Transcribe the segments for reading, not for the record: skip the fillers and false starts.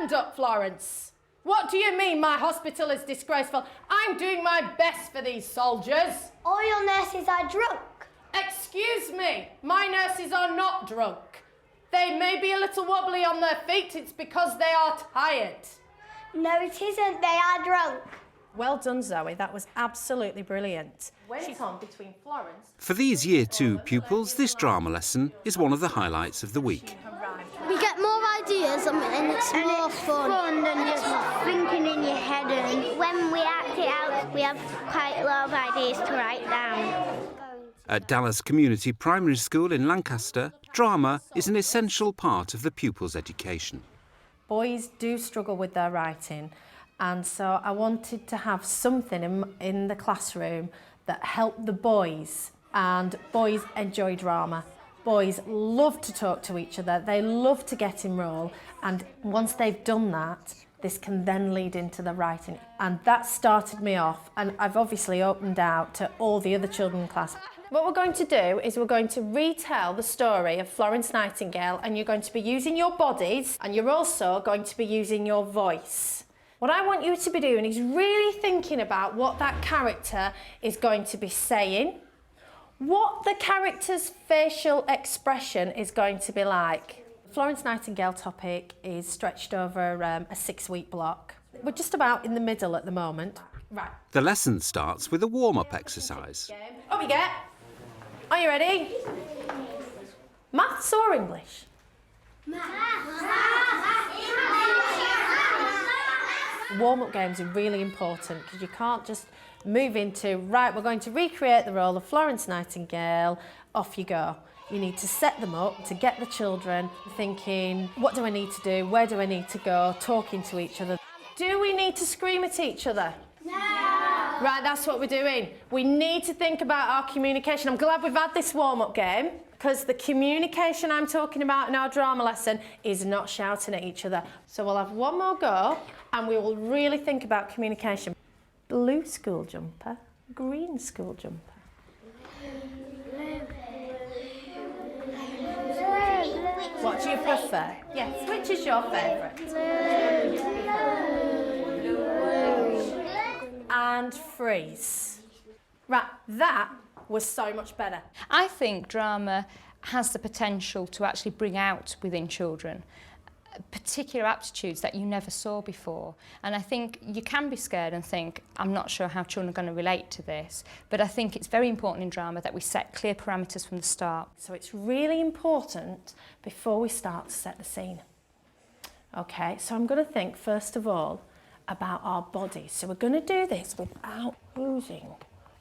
Stand up, Florence. What do you mean my hospital is disgraceful? I'm doing my best for these soldiers. All your nurses are drunk. Excuse me, my nurses are not drunk. They may be a little wobbly on their feet, it's because they are tired. No, it isn't, they are drunk. Well done, Zoe, that was absolutely brilliant. Went on between Florence... For these Year 2 pupils, this drama lesson is one of the highlights of the week. We get more ideas and it's more fun than just thinking in your head. And when we act it out, we have quite a lot of ideas to write down. At Dallas Community Primary School in Lancaster, drama is an essential part of the pupils' education. Boys do struggle with their writing, and so I wanted to have something in the classroom that helped the boys, and boys enjoy drama. Boys love to talk to each other, they love to get in role, and once they've done that, this can then lead into the writing. And that started me off, and I've obviously opened out to all the other children in class. What we're going to do is we're going to retell the story of Florence Nightingale, and you're going to be using your bodies, and you're also going to be using your voice. What I want you to be doing is really thinking about what that character is going to be saying, what the character's facial expression is going to be like. Florence Nightingale topic is stretched over a 6-week block. We're just about in the middle at the moment. Right. The lesson starts with a warm-up exercise. Up you get. Are you ready? Maths or English? Warm-up games are really important because you can't just move into, right, we're going to recreate the role of Florence Nightingale, off you go. You need to set them up to get the children thinking, what do I need to do, where do I need to go, talking to each other. Do we need to scream at each other? No. Right, that's what we're doing. We need to think about our communication. I'm glad we've had this warm-up game because the communication I'm talking about in our drama lesson is not shouting at each other. So we'll have one more go and we will really think about communication. Blue school jumper, green school jumper. What do you prefer? Yes, which is your favourite? And freeze. Right, that was so much better. I think drama has the potential to actually bring out within children particular aptitudes that you never saw before. And I think you can be scared and think, I'm not sure how children are going to relate to this, but I think it's very important in drama that we set clear parameters from the start. So it's really important before we start to set the scene. Okay, so I'm going to think first of all about our bodies. So we're going to do this without losing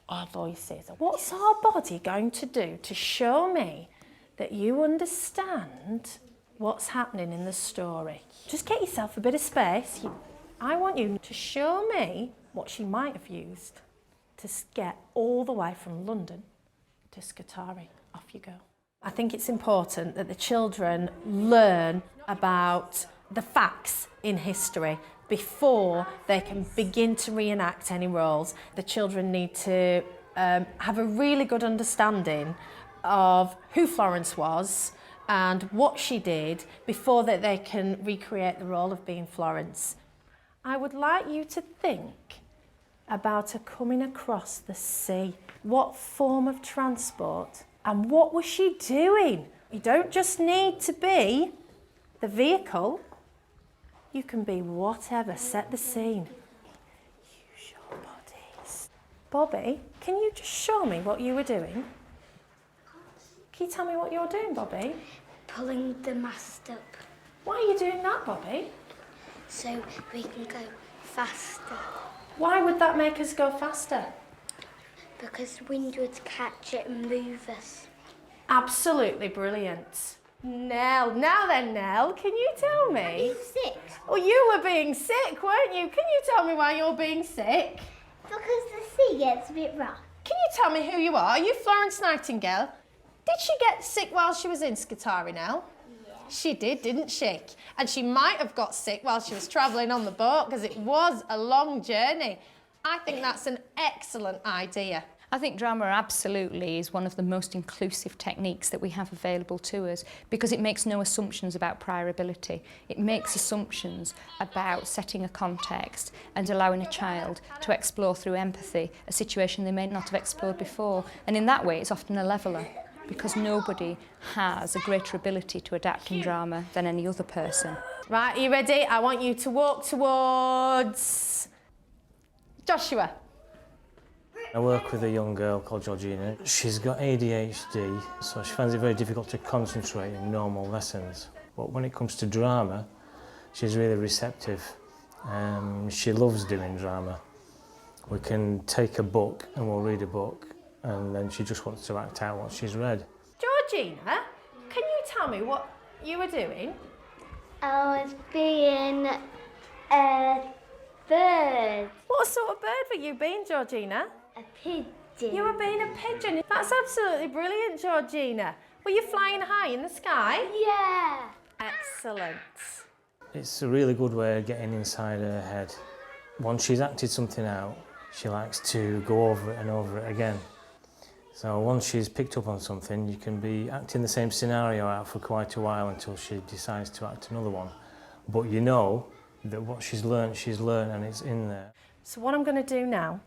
our voices. What's our body going to do to show me that you understand what's happening in the story? Just get yourself a bit of space. I want you to show me what she might have used to get all the way from London to Scutari. Off you go. I think it's important that the children learn about the facts in history before they can begin to reenact any roles. The children need to have a really good understanding of who Florence was and what she did before that they can recreate the role of being Florence. I would like you to think about her coming across the sea. What form of transport and what was she doing? You don't just need to be the vehicle. You can be whatever, set the scene. Use your bodies. Bobby, can you just show me what you were doing? Can you tell me what you're doing, Bobby? Pulling the mast up. Why are you doing that, Bobby? So we can go faster. Why would that make us go faster? Because the wind would catch it and move us. Absolutely brilliant. Nell, now then, Nell, can you tell me? Are you sick? Well, you were being sick, weren't you? Can you tell me why you're being sick? Because the sea gets a bit rough. Can you tell me who you are? Are you Florence Nightingale? Did she get sick while she was in Scutari, Nell? Yeah. She did, didn't she? And she might have got sick while she was travelling on the boat because it was a long journey. I think that's an excellent idea. I think drama absolutely is one of the most inclusive techniques that we have available to us because it makes no assumptions about prior ability. It makes assumptions about setting a context and allowing a child to explore through empathy a situation they may not have explored before. And in that way, it's often a leveller because nobody has a greater ability to adapt in drama than any other person. Right, are you ready? I want you to walk towards Joshua. I work with a young girl called Georgina. She's got ADHD, so she finds it very difficult to concentrate in normal lessons. But when it comes to drama, she's really receptive. She loves doing drama. We can take a book and we'll read a book, and then she just wants to act out what she's read. Georgina, can you tell me what you were doing? I was being a bird. What sort of bird were you being, Georgina? A pigeon. You were being a pigeon. That's absolutely brilliant, Georgina. Were you flying high in the sky? Yeah. Excellent. It's a really good way of getting inside her head. Once she's acted something out, she likes to go over it and over it again. So once she's picked up on something, you can be acting the same scenario out for quite a while until she decides to act another one. But you know that what she's learned and it's in there. So what I'm going to do now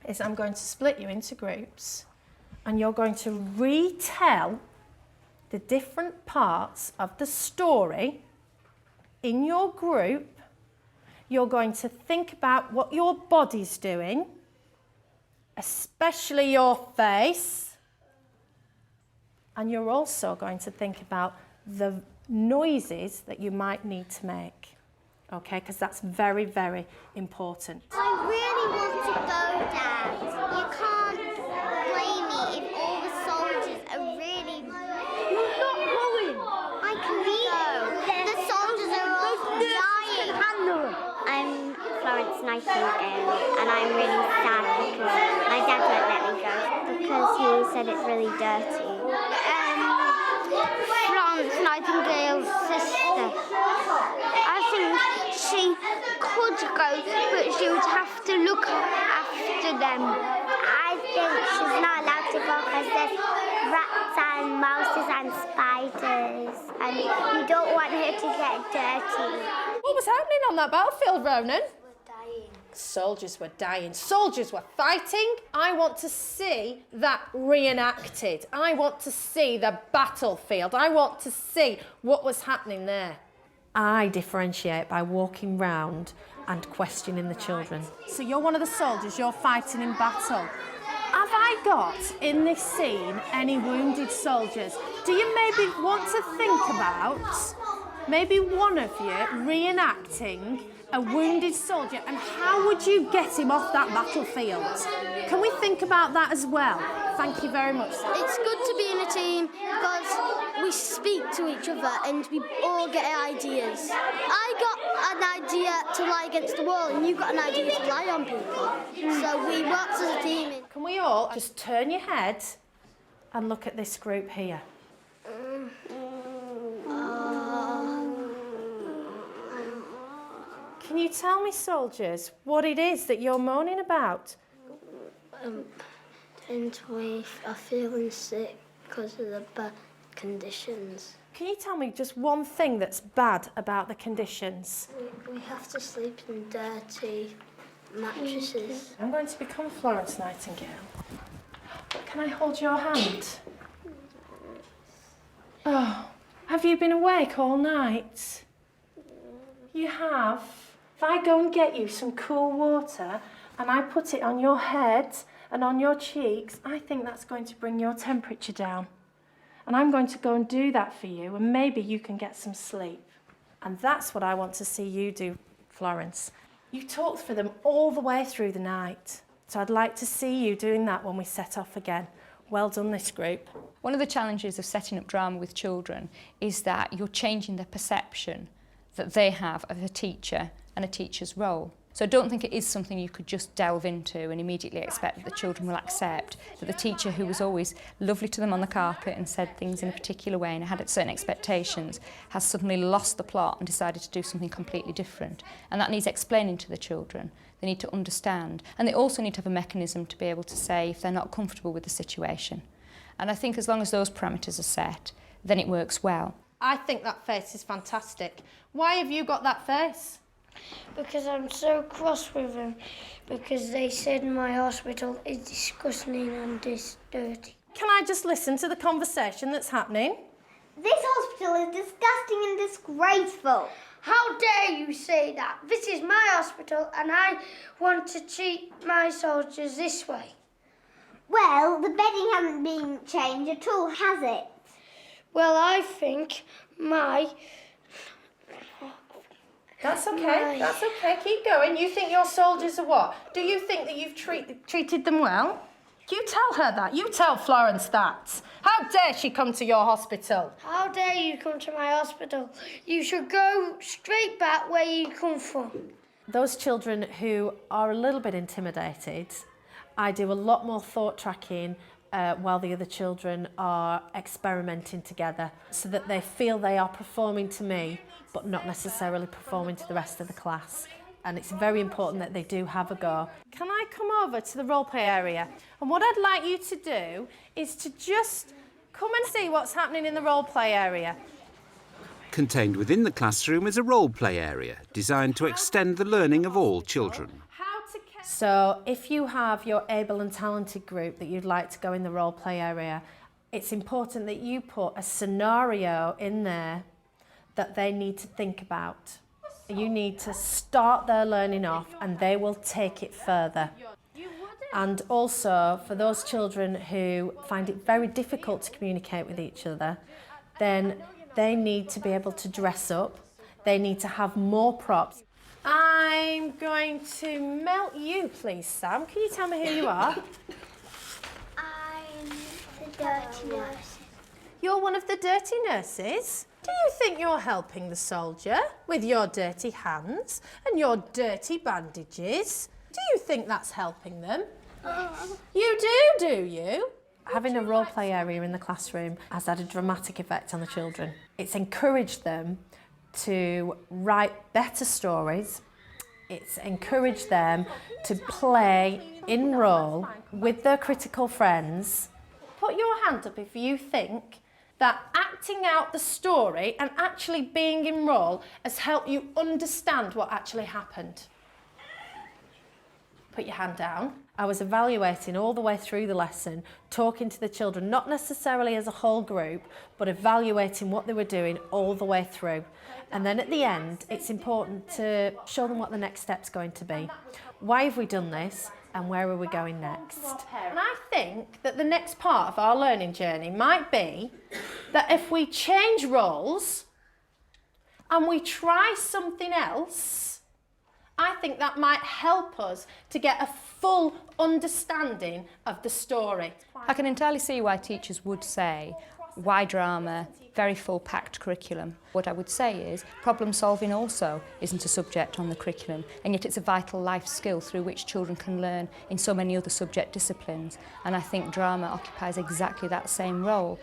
is I'm going to split you into groups and you're going to retell the different parts of the story in your group. You're going to think about what your body's doing, especially your face, and you're also going to think about the noises that you might need to make, okay, because that's very, very important. I really want to go, Dad. You can't blame me if all the soldiers are really... You're not going. I can go. The soldiers are all dying. I'm Florence Nightingale, and I'm really sad because my dad won't let me go because he said it's really dirty. Florence Nightingale's sister. I think she could go, but she would have to look after them. I think she's not allowed to go because there's rats and mouses and spiders, and you don't want her to get dirty. What was happening on that battlefield, Ronan? Dying. Soldiers were dying. Soldiers were fighting. I want to see that reenacted. I want to see the battlefield. I want to see what was happening there. I differentiate by walking round and questioning the children. So you're one of the soldiers, you're fighting in battle. Have I got in this scene any wounded soldiers? Do you maybe want to think about maybe one of you reenacting a wounded soldier, and how would you get him off that battlefield? Can we think about that as well? Thank you very much, sir. It's good to be in a team because we speak to each other and we all get ideas. I got an idea to lie against the wall and you got an idea to lie on people. So we worked as a team. Can we all just turn your head and look at this group here? Can you tell me, soldiers, what it is that you're moaning about? And we are feeling sick because of the bad conditions. Can you tell me just one thing that's bad about the conditions? We have to sleep in dirty mattresses. I'm going to become Florence Nightingale. Can I hold your hand? Oh, have you been awake all night? You have? If I go and get you some cool water and I put it on your head and on your cheeks, I think that's going to bring your temperature down. And I'm going to go and do that for you, and maybe you can get some sleep. And that's what I want to see you do, Florence. You talked for them all the way through the night. So I'd like to see you doing that when we set off again. Well done, this group. One of the challenges of setting up drama with children is that you're changing the perception that they have of a teacher and a teacher's role. So I don't think it is something you could just delve into and immediately expect that the children will accept that the teacher who was always lovely to them on the carpet and said things in a particular way and had certain expectations has suddenly lost the plot and decided to do something completely different. And that needs explaining to the children they need to understand, and they also need to have a mechanism to be able to say if they're not comfortable with the situation. And I think as long as those parameters are set, then it works well. I think that face is fantastic. Why have you got that face? Because I'm so cross with them, because they said my hospital is disgusting and dirty. Can I just listen to the conversation that's happening? This hospital is disgusting and disgraceful. How dare you say that? This is my hospital and I want to treat my soldiers this way. Well, the bedding hasn't been changed at all, has it? Well, I think That's okay, that's okay. Keep going. You think your soldiers are what? Do you think that you've treated them well? You tell her that. You tell Florence that. How dare she come to your hospital? How dare you come to my hospital? You should go straight back where you come from. Those children who are a little bit intimidated, I do a lot more thought tracking while the other children are experimenting together so that they feel they are performing to me but not necessarily performing to the rest of the class. And it's very important that they do have a go. Can I come over to the role play area? And what I'd like you to do is to just come and see what's happening in the role play area. Contained within the classroom is a role play area designed to extend the learning of all children. So if you have your able and talented group that you'd like to go in the role play area, it's important that you put a scenario in there that they need to think about. You need to start their learning off and they will take it further. And also for those children who find it very difficult to communicate with each other, then they need to be able to dress up. They need to have more props. I'm going to melt you, please, Sam. Can you tell me who you are? I'm the dirty nurse. You're one of the dirty nurses? Do you think you're helping the soldier with your dirty hands and your dirty bandages? Do you think that's helping them? You do you? Having a role play area in the classroom has had a dramatic effect on the children. It's encouraged them to write better stories. It's encouraged them to play in role with their critical friends. Put your hand up if you think that acting out the story and actually being in role has helped you understand what actually happened. Put your hand down. I was evaluating all the way through the lesson, talking to the children, not necessarily as a whole group, but evaluating what they were doing all the way through. And then at the end, it's important to show them what the next step's going to be. Why have we done this? And where are we going next? And I think that the next part of our learning journey might be that if we change roles and we try something else, I think that might help us to get a full understanding of the story. I can entirely see why teachers would say, why drama, very full packed curriculum. What I would say is problem solving also isn't a subject on the curriculum, and yet it's a vital life skill through which children can learn in so many other subject disciplines, and I think drama occupies exactly that same role.